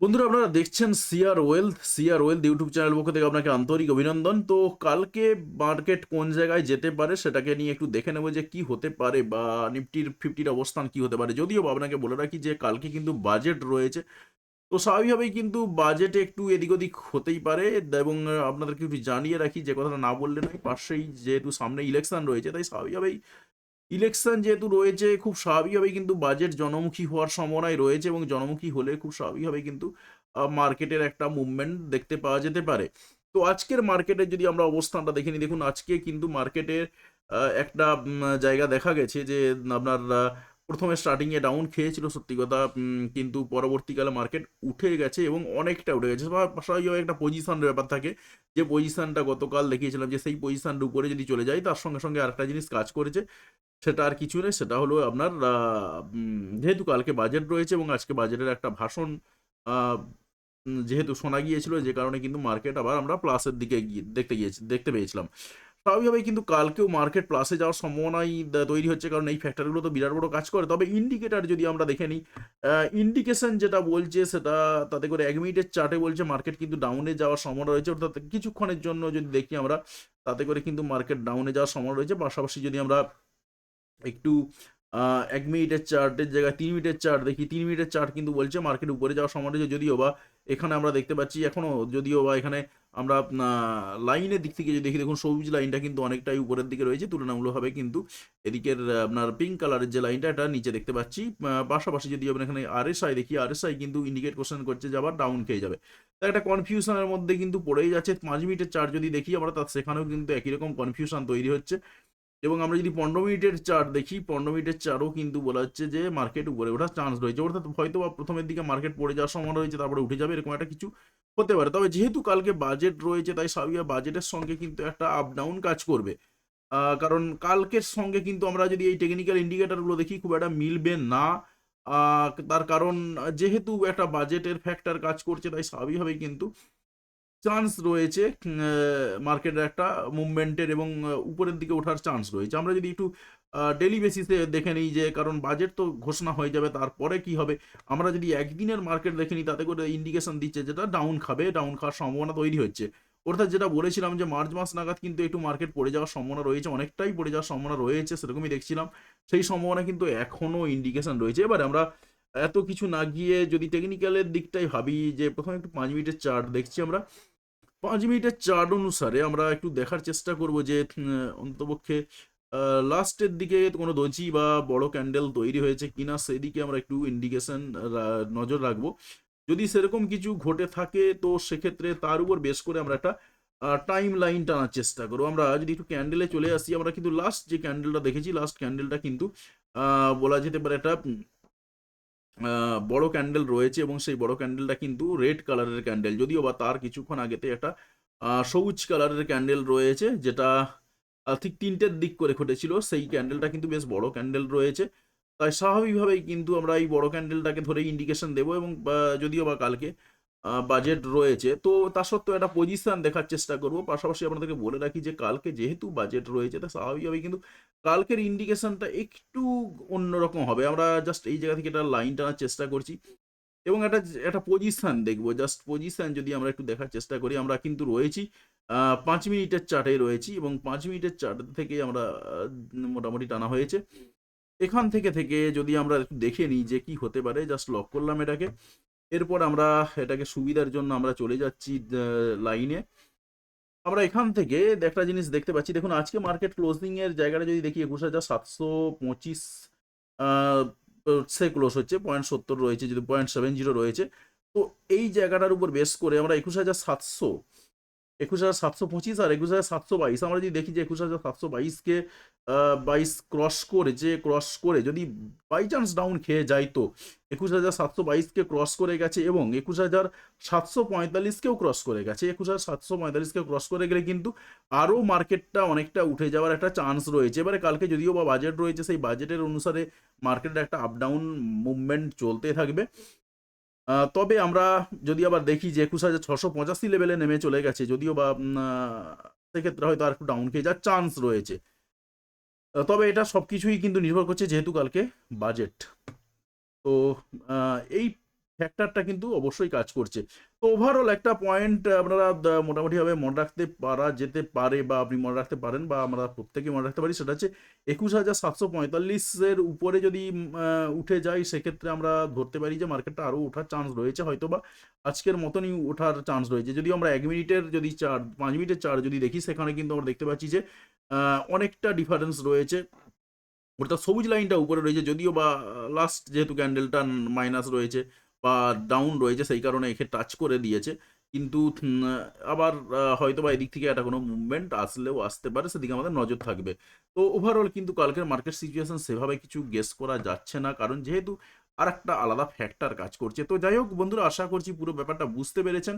বন্ধুরা আপনারা দেখছেন সিআর ওয়েলথ ইউটিউব চ্যানেল পক্ষ থেকে আপনাকে আন্তরিক অভিনন্দন। তো কালকে মার্কেট কোন জায়গায় যেতে পারে সেটাকে নিয়ে একটু দেখে নেব যে কি হতে পারে বা নিফটির ফিফটির অবস্থান কি হতে পারে। যদিও বা আপনাকে বলে রাখি যে কালকে কিন্তু বাজেট রয়েছে। তো স্বাভাবিকভাবেই কিন্তু বাজেটে একটু এদিক ওদিক হতেই পারে এবং আপনাদেরকে একটু জানিয়ে রাখি যে কথাটা না বললে নয়, পাশেই যেহেতু সামনে ইলেকশন রয়েছে তাই স্বাভাবিকভাবেই ইলেকশন যেহেতু রয়েছে খুব স্বাভাবিকভাবেই কিন্তু বাজেট জনমুখী হওয়ার সম্ভাবনাই রয়েছে এবং জনমুখী হলে খুব স্বাভাবিকভাবেই কিন্তু মার্কেটের একটা মুভমেন্ট দেখতে পাওয়া যেতে পারে। তো আজকের মার্কেটের যদি আমরা অবস্থানটা দেখে নিই, দেখুন আজকে কিন্তু মার্কেটের একটা জায়গা দেখা গেছে যে আপনার প্রথমে স্টার্টিংয়ে ডাউন খেয়েছিল সত্যি কথা, কিন্তু পরবর্তীকালে মার্কেট উঠে গেছে এবং অনেকটা উঠে গেছে। স্বাভাবিকভাবে একটা পজিশনের ব্যাপার থাকে, যে পজিশনটা গতকাল দেখিয়েছিলাম যে সেই পজিশনটার উপরে যদি চলে যায় তার সঙ্গে সঙ্গে আরেকটা জিনিস কাজ করেছে, সেটা আর কিছু নেই। সেটা হলো আপনার যেহেতু কালকে বাজেট রয়েছে এবং আজকে বাজেটের একটা ভাষণ আ যেহেতু শোনা গিয়েছিল, যে কারণে কিন্তু মার্কেট আবার আমরা প্লাসের দিকে দেখতে পেয়েছিলাম। স্বাভাবিকভাবেই কিন্তু কালকেও মার্কেট প্লাসে যাওয়ার সম্ভাবনাই তৈরি হচ্ছে, কারণ এই ফ্যাক্টরগুলো তো বিরাট বড় কাজ করে। তবে ইন্ডিকেটর যদি আমরা দেখে নিই, ইন্ডিকেশন যেটা বলছে সেটা তাতে করে ১ মিনিটের চার্টে বলছে মার্কেট কিন্তু ডাউনে যাওয়ার সম্ভাবনা রয়েছে। অর্থাৎ কিছুক্ষণের জন্য যদি দেখি আমরা, তাতে করে কিন্তু মার্কেট ডাউনে যাওয়ার সম্ভাবনা রয়েছে। পাশাপাশি যদি আমরা একটু আ ১ মিনিটের চার্টের জায়গায় ৩ মিনিটের চার্ট দেখি, ৩ মিনিটের চার্ট কিন্তু বলছে মার্কেট উপরে যাওয়ার সম্ভাবনা রয়েছে। যদিও বা এখানে আমরা দেখতে পাচ্ছি এখনো, যদিও বা এখানে আমরা লাইনের দিক থেকে যদি দেখি, দেখুন সবুজ লাইনটা কিন্তু অনেকটাই উপরের দিকে রয়েছে তুলনামূলকভাবে, কিন্তু এদিকের আপনার পিঙ্ক কালারের যে লাইনটা এটা নিচে দেখতে পাচ্ছি। পাশাপাশি যদি আমরা এখানে আরএসআই দেখি, আরএসআই কিন্তু ইন্ডিকেট কোশ্চেন করছে যে আবার ডাউন খেয়ে যাবে। তো একটা কনফিউশন এর মধ্যে কিন্তু পড়েই যাচ্ছে। ৫ মিনিটের চার্ট যদি দেখি আমরা, সেখানেও কিন্তু একই রকম কনফিউশন তৈরি হচ্ছে। এবং আমরা যদি ১৫ মিনিটের চার্ট দেখি, ১৫ মিনিটের চার্টও কিন্তু বলা হচ্ছে যে মার্কেট উপরে ওঠার চান্স রয়েছে। অর্থাৎ হয়তোবা প্রথমের দিকে মার্কেট পড়ে যাওয়ার সম্ভাবনা রয়েছে, তারপরে উঠে যাবে, এরকম একটা কিছু হতে পারে। তবে যেহেতু কালকে বাজেট রয়েছে তাই স্বাভাবিক বাজেটের সঙ্গে কিন্তু একটা আপ ডাউন কাজ করবে। কারণ কালকের সঙ্গে কিন্তু আমরা যদি এই টেকনিক্যাল ইন্ডিকেটরগুলো দেখি খুব একটা মিলবে না। আ তার কারণ যেহেতু একটা বাজেটের ফ্যাক্টর কাজ করছে তাই স্বাভাবিকভাবেই কিন্তু চান্স রয়েছে মার্কেটের একটা মুভমেন্টের এবং উপরের দিকে ওঠার চান্স রয়েছে। আমরা যদি একটু ডেইলি বেসিসে দেখে নিই, যে কারণ বাজেট তো ঘোষণা হয়ে যাবে, তারপরে কি হবে? আমরা যদি একদিনের মার্কেট দেখে নিই, তাতে করে ইন্ডিকেশন দিচ্ছে যেটা ডাউন খাবে, ডাউন খাওয়ার সম্ভাবনা তৈরি হচ্ছে। অর্থাৎ যেটা বলেছিলাম যে মার্চ মাস নাগাদ কিন্তু একটু মার্কেট পড়ে যাওয়ার সম্ভাবনা রয়েছে, অনেকটাই পড়ে যাওয়ার সম্ভাবনা রয়েছে, সেরকমই দেখছিলাম। সেই সম্ভাবনা কিন্তু এখনো ইন্ডিকেশন রয়েছে। এবারে আমরা এত কিছু না গিয়ে যদি টেকনিক্যালের দিকটাই ভাবি, যে ১ম এ একটু ৫ মিনিটের চার্ট দেখছি আমরা। ৫ মিনিটের চার্ট অনুসারে আমরা একটু দেখার চেষ্টা করব যে অন্ততপক্ষে আ লাস্টের দিকে কোনো দর্জি বা বড় ক্যান্ডেল তৈরি হয়েছে কিনা, সেদিকে আমরা একটু ইন্ডিকেশন নজর রাখবো। যদি সেরকম কিছু ঘটে থাকে তো সেক্ষেত্রে তার উপর বেস করে আমরা একটা টাইম লাইন টানার চেষ্টা করব। আমরা যদি একটু ক্যান্ডেলে চলে আসি, আমরা কিন্তু লাস্ট যে ক্যান্ডেলটা দেখেছি, লাস্ট ক্যান্ডেলটা কিন্তু আ বলা যেতে পারে একটা আ বড় ক্যান্ডেল রয়েছে এবং সেই বড় ক্যান্ডেলটা কিন্তু রেড কালারের ক্যান্ডেল। যদিও বা তার কিছুক্ষণ আগেতে একটা সবুজ কালারের ক্যান্ডেল রয়েছে, যেটা ঠিক ৩ টের দিক করে ঘটেছিল। সেই ক্যান্ডেলটা কিন্তু বেশ বড় ক্যান্ডেল রয়েছে। তাই স্বাভাবিকভাবেই কিন্তু আমরা এই বড় ক্যান্ডেলটাকে ধরেই ইন্ডিকেশন দেবো এবং যদিও বা কালকে বাজেট রয়েছে, তো তা সত্ত্বেও একটা পজিশন দেখার চেষ্টা করব। পাশাপাশি আপনাদেরকে বলে রাখি যে কালকে যেহেতু বাজেট রয়েছে, তাই স্বাভাবিকভাবেই কিন্তু কালকের ইন্ডিকেশনটা একটু অন্যরকম হবে। আমরা জাস্ট এই জায়গা থেকে একটা লাইন টানার চেষ্টা করছি এবং একটা পজিশন দেখব। জাস্ট পজিশন যদি আমরা একটু দেখার চেষ্টা করি, আমরা কিন্তু রয়েছি ৫ মিনিটের চার্টে রয়েছি এবং ৫ মিনিটের চার্ট থেকে আমরা মোটামুটি টানা হয়েছে। এখান থেকে যদি আমরা একটু দেখে নিই যে কি হতে পারে, জাস্ট লক করলাম এটাকে। এরপর আমরা এটাকে সুবিধার জন্য আমরা চলে যাচ্ছি লাইনে। আমরা এখান থেকে একটা জিনিস দেখতে পাচ্ছি। দেখুন আজকে মার্কেট ক্লোজিং এর জায়গাটা যদি দেখি ২১,৭২৫ আ সে ক্লোজ হচ্ছে। ০.৭০ রয়েছে, যদি ০.৭০ রয়েছে। তো এই জায়গাটার উপর বেস করে আমরা ২১,৭০০ ২১,৭২৫ আর ২১,৭২২ আমরা যদি দেখি যে ২১,৭২২ কে ২২ ক্রস করে যদি বাই চান্স ডাউন খেয়ে যায়, তো ২১,৭২২ কে ক্রস করে গেছে এবং ২১,৭৪৫ কেও ক্রস করে গেছে। ২১,৭৪৫ কে ক্রস করে গেলে কিন্তু আরো মার্কেটটা অনেকটা উঠে যাওয়ার একটা চান্স রয়েছে। এবারে কালকে যদিও বা বাজেট রয়েছে, সেই বাজেটের অনুসারে মার্কেটের একটা আপ ডাউন মুভমেন্ট চলতে থাকবে। তবে আমরা যদি আবার দেখি যে ২১,৬৮৫ লেভেলে নেমে চলে গেছে, যদিও বা সেক্ষেত্রে হয়তো আরেকটু ডাউন খেয়ে যাওয়ার চান্স রয়েছে। তবে এটা সবকিছুই কিন্তু নির্ভর করছে যেহেতু কালকে বাজেট। তো আ এই ফ্যাক্টরটা কিন্তু অবশ্যই কাজ করছে। তো ওভারঅল একটা পয়েন্ট আপনারা মোটামুটিভাবে মনে রাখতে পারা যেতে পারে বা আপনি মনে রাখতে পারেন বা আমরা প্রত্যেকেই মনে রাখতে পারি, সেটা হচ্ছে ২১,৭৪৫ এর উপরে যদি উঠে যায়, সেক্ষেত্রে আমরা ধরতে পারি যে মার্কেটটা আরও ওঠার চান্স রয়েছে, হয়তোবা আজকের মতনই ওঠার চান্স রয়েছে। যদিও আমরা ১ মিনিটের যদি চার্ট, ৫ মিনিটের চার্ট যদি দেখি, সেখানে কিন্তু আমরা দেখতে পাচ্ছি যে অনেকটা ডিফারেন্স রয়েছে। অর্থাৎ সবুজ লাইনটা উপরে রয়েছে, যদিও বা লাস্ট যেহেতু ক্যান্ডেলটা মাইনাস রয়েছে বা ডাউন রয়েছে, সেই কারণে একে টাচ করে দিয়েছে। কিন্তু আবার হয়তোবা এদিক থেকে একটা কোনো মুভমেন্ট আসলেও আসতে পারে, সেদিকে আমাদের নজর থাকবে। তো ওভারঅল কিন্তু কালকের মার্কেট সিচুয়েশন সেভাবে কিছু গেস করা যাচ্ছে না, কারণ যেহেতু আরেকটা আলাদা ফ্যাক্টর কাজ করছে। তো যাই হোক বন্ধুরা, আশা করছি পুরো ব্যাপারটা বুঝতে পেরেছেন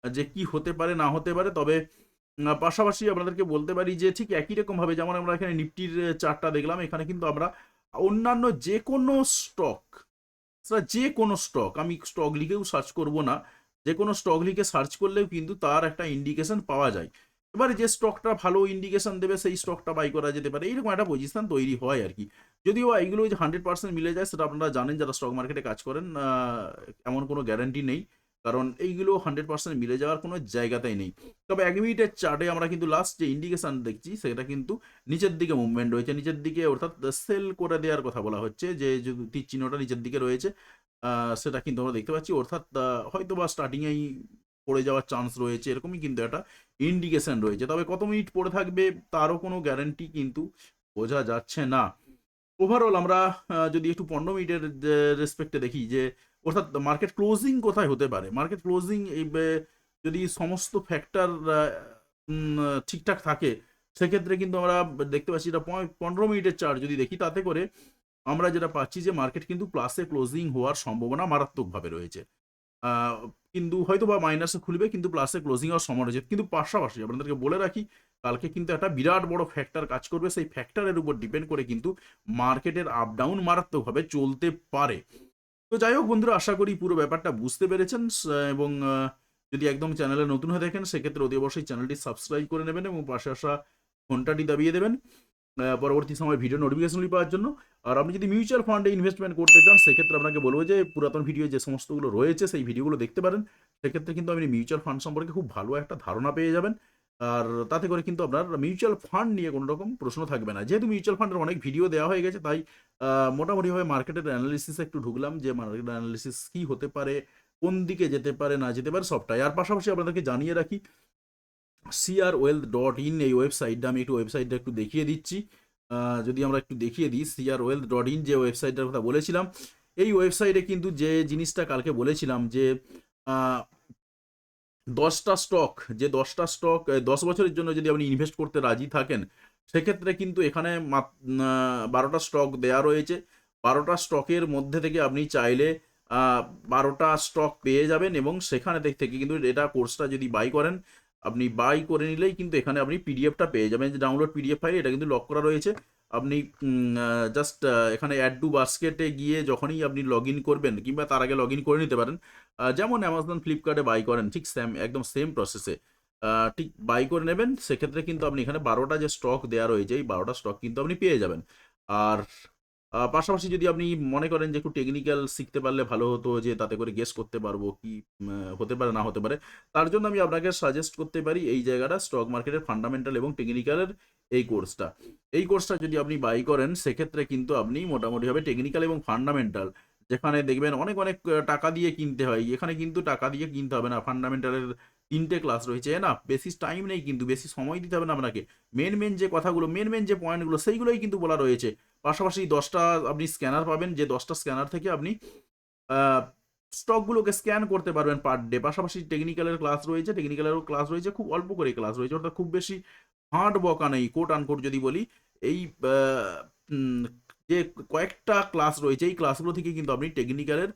যে কি হতে পারে না হতে পারে। তবে পাশাপাশি আপনাদেরকে বলতে পারি যে ঠিক একই রকমভাবে যেমন আমরা এখানে নিফটির চার্টটা দেখলাম, এখানে কিন্তু আমরা অন্যান্য যেকোনো স্টক, যেকোনো স্টক, আমি স্টক লিখেও সার্চ করব না, যেকোনো স্টক লিখে সার্চ করলেও কিন্তু তার একটা ইন্ডিকেশন পাওয়া যায়। এবারে যে স্টকটা ভালো ইন্ডিকেশন দেবে সেই স্টকটা বাই করা যেতে পারে, এইরকম একটা পজিশন তৈরি হয় আর কি। যদিও এগুলো যে 100% মিলে যায় সেটা আপনারা জানেন যারা স্টক মার্কেটে কাজ করেন, এমন কোনো গ্যারান্টি নেই, কারণ এইগুলো 100% মিলে যাওয়ার কোনো জায়গাতেই নেই। তবে ১ মিনিটের চার্টে আমরা কিন্তু লাস্ট যে ইন্ডিকেশন দেখছি সেটা কিন্তু নিচের দিকে মুভমেন্ট রয়েছে, নিচের দিকে, অর্থাৎ সেল করে দেওয়ার কথা বলা হচ্ছে, যে তীর চিহ্নটা নিচের দিকে রয়েছে সেটা কিন্তু আমরা দেখতে পাচ্ছি, অর্থাৎ হয়তোবা স্টার্টিংয়েই পড়ে যাওয়ার চান্স রয়েছে, এরকমই কিন্তু একটা ইন্ডিকেশন রয়েছে। তবে কত মিনিট পড়ে থাকবে তারও কোনো গ্যারান্টি কিন্তু বোঝা যাচ্ছে না। ওভারঅল আমরা যদি একটু ১৫ মিনিটের রেসপেক্টে দেখি যে অর্থাৎ মার্কেট ক্লোজিং কোথায় হতে পারে, মার্কেট ক্লোজিং এই যদি সমস্ত ফ্যাক্টর ঠিকঠাক থাকে, সেক্ষেত্রে কিন্তু আমরা দেখতে পাচ্ছি এটা ১৫ মিনিটের চার্ট যদি দেখি, তাতে করে আমরা যেটা পাচ্ছি যে মার্কেট কিন্তু প্লাসে ক্লোজিং হওয়ার সম্ভাবনা মারাত্মকভাবে রয়েছে। আ কিন্তু হয়তোবা মাইনাসে খুলবে, কিন্তু প্লাসে ক্লোজিং হওয়ার সম্ভাবনা রয়েছে। কিন্তু পাশাপাশি আপনাদেরকে বলে রাখি, কালকে কিন্তু একটা বিরাট বড় ফ্যাক্টর কাজ করবে। সেই ফ্যাক্টরের উপর ডিপেন্ড করে কিন্তু মার্কেটের আপ ডাউন মারাত্মকভাবে চলতে পারে। তো যাই হোক বন্ধুরা, আশা করি পুরো ব্যাপারটা বুঝতে পেরেছেন এবং যদি একদম চ্যানেলে নতুন হয়ে থাকেন, সেক্ষেত্রে অতি অবশ্যই চ্যানেলটি সাবস্ক্রাইব করে নেবেন এবং পাশে আসা ঘন্টাটি দাবিয়ে দেবেন পরবর্তী সময় ভিডিও নোটিফিকেশনগুলি পাওয়ার জন্য। আর আপনি যদি মিউচুয়াল ফান্ডে ইনভেস্টমেন্ট করতে চান, সেক্ষেত্রে আপনাকে বলবো যে পুরাতন ভিডিও যে সমস্তগুলো রয়েছে সেই ভিডিওগুলো দেখতে পারেন। সেক্ষেত্রে কিন্তু আপনি মিউচুয়াল ফান্ড সম্পর্কে খুব ভালো একটা ধারণা পেয়ে যাবেন। আর তাতে করে কিন্তু আপনার মিউচুয়াল ফান্ড নিয়ে কোনো রকম প্রশ্ন থাকবে না। যেহেতু মিউচুয়াল ফান্ডের অনেক ভিডিও দেওয়া হয়ে গেছে, তাই মোটামুটিভাবে মার্কেটের অ্যানালিসিসে একটু ঢুকলাম যে মার্কেট অ্যানালিসিস কী হতে পারে, কোন দিকে যেতে পারে না যেতে পারে সবটাই। আর পাশাপাশি আপনাদেরকে জানিয়ে রাখি, crwealth.in এই ওয়েবসাইটটা, আমি একটু ওয়েবসাইটটা একটু দেখিয়ে দিচ্ছি। যদি আমরা একটু দেখিয়ে দিই, crwealth.in যে ওয়েবসাইটটার কথা বলেছিলাম, এই ওয়েবসাইটে কিন্তু যে জিনিসটা কালকে বলেছিলাম যে আ ১০টা স্টক, যে ১০টা স্টক ১০ বছরের জন্য যদি আপনি ইনভেস্ট করতে রাজি থাকেন, সেক্ষেত্রে কিন্তু এখানে ১২টা স্টক দেয়া রয়েছে। ১২টা স্টকের মধ্যে থেকে আপনি চাইলে আ ১২টা স্টক পেয়ে যাবেন এবং সেখানে থেকে কিন্তু এটা কোর্সটা যদি বাই করেন, আপনি বাই করে নিলেই কিন্তু এখানে আপনি পিডিএফটা পেয়ে যাবেন। যে ডাউনলোড পিডিএফ ফাইল, এটা কিন্তু লক করা রয়েছে। আপনি জাস্ট এখানে অ্যাড টু বাস্কেটে গিয়ে যখনই আপনি লগইন করবেন, কিংবা তার আগে লগইন করে নিতে পারেন। যেমন Amazon, Flipkart এ বাই করেন, ঠিক একদম সেম প্রসেসে ঠিক বাই করে নেবেন। সেক্ষেত্রে কিন্তু আপনি এখানে ১২টা যে স্টক দেয়া রয়েছে, এই ১২টা স্টক কিন্তু আপনি পেয়ে যাবেন। আর পাশাপাশি যদি আপনি মনে করেন যে একটু টেকনিক্যাল শিখতে পারলে ভালো হতো, যে তাতে করে গেস করতে পারবো কি হতে পারে না হতে পারে। তার জন্য আমি আপনাকে সাজেস্ট করতে পারি এই জায়গাটা, স্টক মার্কেটের ফান্ডামেন্টাল এবং টেকনিক্যালের এই কোর্সটা। এই কোর্সটা যদি আপনি বাই করেন, সেক্ষেত্রে কিন্তু আপনি মোটামুটিভাবে টেকনিক্যাল এবং ফান্ডামেন্টাল, যেখানে দেখবেন অনেক, অনেক টাকা দিয়ে কিনতে হয়, এখানে কিন্তু টাকা দিয়ে কিনতে হবে না। ফান্ডামেন্টালের ৩ টে ক্লাস রয়েছে, এনাফ। বেশি টাইম নেই কিন্তু, বেশি সময় দিতে হবে না আপনাকে। মেন যে কথাগুলো, মেন যে পয়েন্টগুলো, সেইগুলোই কিন্তু বলা রয়েছে। পাশাপাশি ১০টা আপনি স্ক্যানার পাবেন, যে ১০টা স্ক্যানার থেকে আপনি আ স্টকগুলোকে স্ক্যান করতে পারবেন পার ডে। পাশাপাশি টেকনিক্যালের ক্লাস রয়েছে, টেকনিক্যালেরও ক্লাস রয়েছে, খুব অল্প করে ক্লাস রয়েছে, অর্থাৎ খুব বেশি হার্ড বকা নেই, কোট আনকোট যদি বলি। এই আ উম যে কয়েকটা ক্লাস রয়েছে, এই ক্লাসগুলো থেকে কিন্তু আপনি টেকনিক্যালের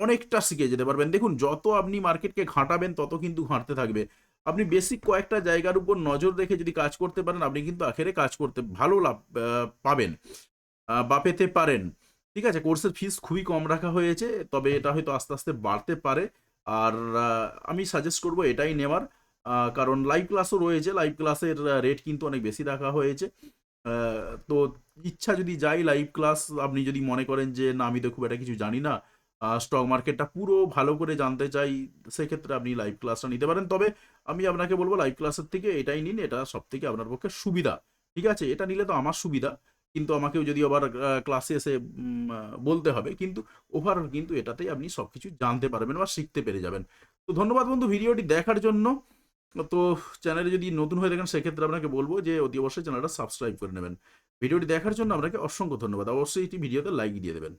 অনেকটা শিখে যেতে পারবেন। দেখুন, যত আপনি মার্কেটকে ঘাঁটাবেন, তত কিন্তু ঘাঁটতে থাকবে। আপনি বেসিক কয়েকটা জায়গার উপর নজর রেখে যদি কাজ করতে পারেন, আপনি কিন্তু আখেরে কাজ করতে ভালো লাভ পাবেন বা পেতে পারেন। ঠিক আছে? কোর্সের ফিস খুবই কম রাখা হয়েছে। তবে এটা হয়তো আস্তে, আস্তে বাড়তে পারে। আর আমি সাজেস্ট করব এটাই নেওয়ার। কারণ লাইভ ক্লাসও রয়েছে। লাইভ ক্লাসের রেট কিন্তু অনেক বেশি রাখা হয়েছে। আ তো ইচ্ছা যদি যায় লাইভ ক্লাস, আপনি যদি মনে করেন যে, "না, আমি তো খুব একটা কিছু জানি না। স্টক মার্কেটটা পুরো ভালো করে জানতে চাই, সেক্ষেত্রে আপনি লাইভ ক্লাসটা নিতে পারেন। তবে আমি আপনাকে বলবো লাইভ ক্লাসের থেকে এটাই নিন, এটা সবথেকে আপনার পক্ষে সুবিধা। ঠিক আছে? এটা নিলে তো আমার সুবিধা, কিন্তু আমাকেও যদি আবার ক্লাসে এসে বলতে হবে। কিন্তু ওভারঅল কিন্তু এটাতেই আপনি সবকিছু জানতে পারবেন বা শিখতে পেরে যাবেন। তো ধন্যবাদ বন্ধু ভিডিওটি দেখার জন্য। তো চ্যানেলে যদি নতুন হয়ে থাকেন সেক্ষেত্রে আপনাকে বলবো যে অতি অবশ্যই চ্যানেলটা সাবস্ক্রাইব করে নেবেন। ভিডিওটি দেখার জন্য আপনাকে অসংখ্য ধন্যবাদ। অবশ্যই এটি ভিডিওতে লাইক দিয়ে দেবেন।